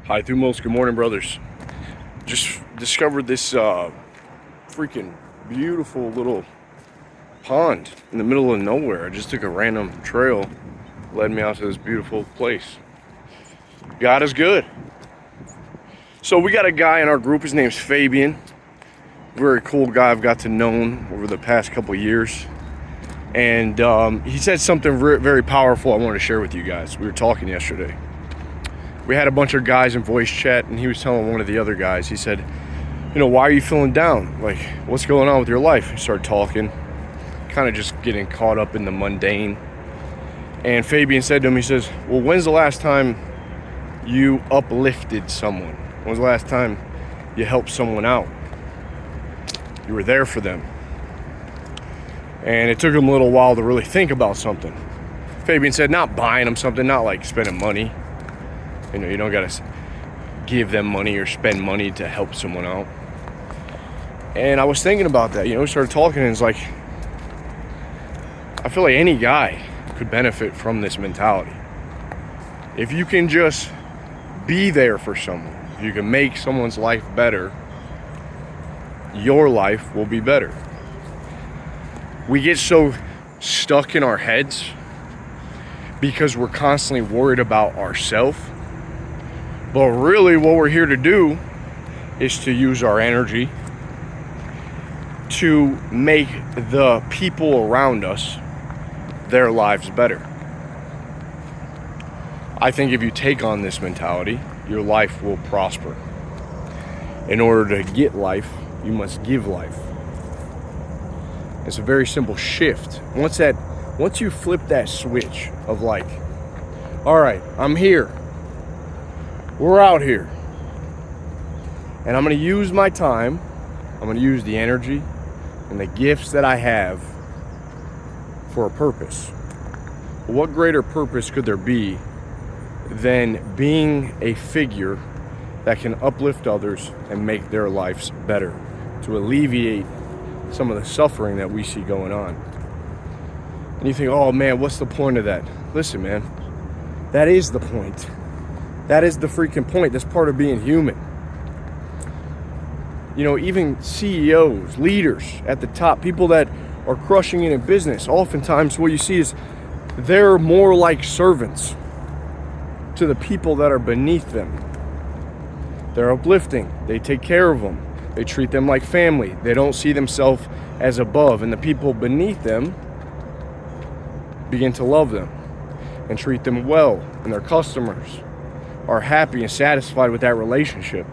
Hi, Thumos. Good morning, brothers. Just discovered this freaking beautiful little pond in the middle of nowhere. I just took a random trail, led me out to this beautiful place. God is good. So we got a guy in our group. His name's Fabian. Very cool guy. I've got to know him over the past couple years. And he said something very powerful I wanted to share with you guys. We were talking yesterday. We had a bunch of guys in voice chat, and he was telling one of the other guys, he said, why are you feeling down? Like, what's going on with your life? He started talking, kind of just getting caught up in the mundane. And Fabian said to him, he says, well, when's the last time you uplifted someone? When's the last time you helped someone out? You were there for them. And it took him a little while to really think about something. Fabian said, not buying them something, not like spending money. You don't gotta give them money or spend money to help someone out. And I was thinking about that, we started talking, and it's like, I feel like any guy could benefit from this mentality. If you can just be there for someone, if you can make someone's life better, your life will be better. We get so stuck in our heads because we're constantly worried about ourselves. But really what we're here to do is to use our energy to make the people around us, their lives better. I think if you take on this mentality, your life will prosper. In order to get life, you must give life. It's a very simple shift. Once you flip that switch of like, all right, I'm here. We're out here. And I'm going to use my time. I'm going to use the energy and the gifts that I have for a purpose. What greater purpose could there be than being a figure that can uplift others and make their lives better, to alleviate some of the suffering that we see going on? And you think, oh man, what's the point of that? Listen, man, that is the point. That is the freaking point. That's part of being human. Even CEOs, leaders at the top, people that are crushing it in business, oftentimes what you see is they're more like servants to the people that are beneath them. They're uplifting. They take care of them. They treat them like family. They don't see themselves as above. And the people beneath them begin to love them and treat them well. And their customers are happy and satisfied with that relationship.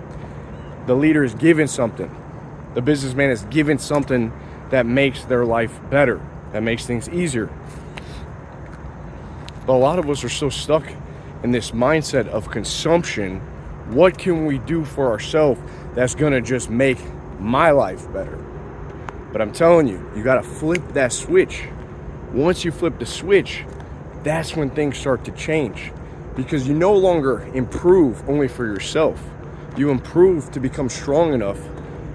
The leader is given something. The businessman is given something that makes their life better, that makes things easier. But a lot of us are so stuck in this mindset of consumption. What can we do for ourselves that's gonna just make my life better? But I'm telling you, you gotta flip that switch. Once you flip the switch, that's when things start to change. Because you no longer improve only for yourself. You improve to become strong enough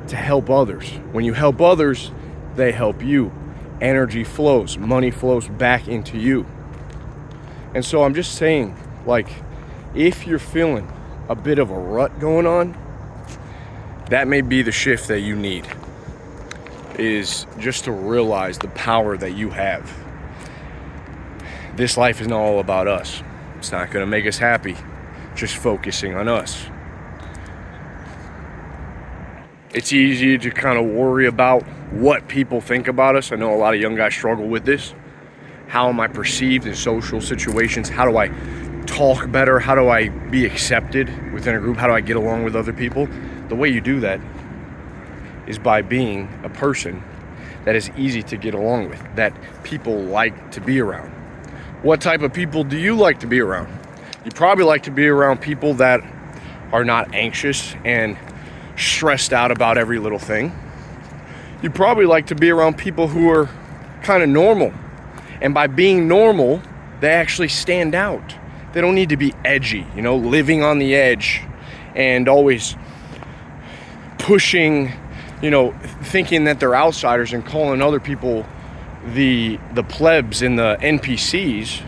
to help others. When you help others, they help you. Energy flows, money flows back into you. And so I'm just saying, if you're feeling a bit of a rut going on, that may be the shift that you need, is just to realize the power that you have. This life is not all about us. It's not going to make us happy just focusing on us. It's easy to kind of worry about what people think about us. I know a lot of young guys struggle with this. How am I perceived in social situations? How do I talk better? How do I be accepted within a group? How do I get along with other people? The way you do that is by being a person that is easy to get along with, that people like to be around. What type of people do you like to be around? You probably like to be around people that are not anxious and stressed out about every little thing. You probably like to be around people who are kind of normal. And by being normal, they actually stand out. They don't need to be edgy, living on the edge and always pushing, thinking that they're outsiders and calling other people the plebs and the NPCs.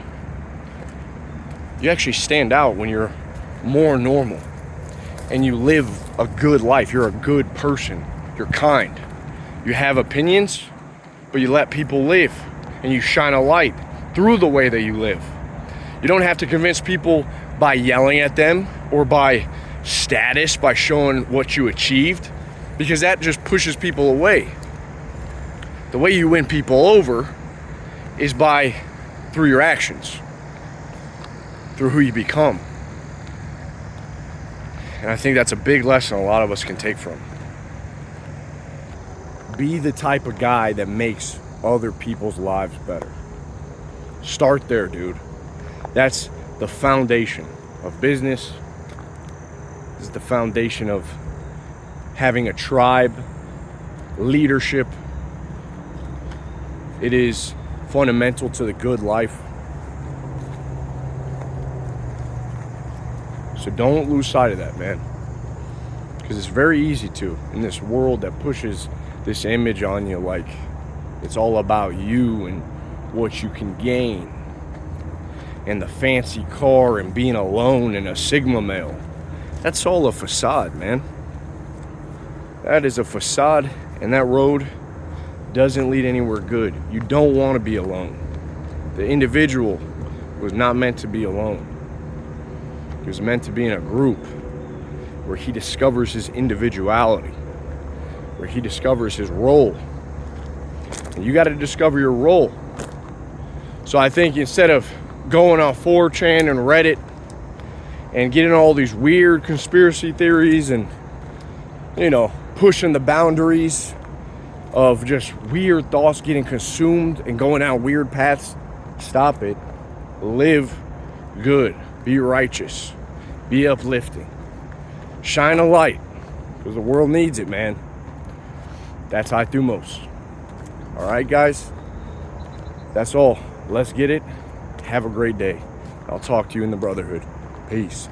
You actually stand out when you're more normal. and you live a good life. You're a good person. You're kind. You have opinions, but you let people live, and you shine a light through the way that you live. You don't have to convince people by yelling at them or by status, by showing what you achieved, because that just pushes people away. The way you win people over is through your actions, through who you become. And I think that's a big lesson a lot of us can take from. Be the type of guy that makes other people's lives better. Start there, dude. That's the foundation of business. This is the foundation of having a tribe, leadership. It is fundamental to the good life. So don't lose sight of that, man. Because it's very easy to, in this world that pushes this image on you like it's all about you and what you can gain, and the fancy car and being alone and a Sigma male. That's all a facade, man. That is a facade, and that road doesn't lead anywhere good. You don't want to be alone. The individual was not meant to be alone. He was meant to be in a group where he discovers his individuality, where he discovers his role. And you got to discover your role. So I think instead of going on 4chan and Reddit and getting all these weird conspiracy theories and, pushing the boundaries of just weird thoughts, getting consumed and going down weird paths, stop it. Live good. Be righteous. Be uplifting. Shine a light, because the world needs it, man. That's Thumos. All right, guys? That's all. Let's get it. Have a great day. I'll talk to you in the Brotherhood. Peace.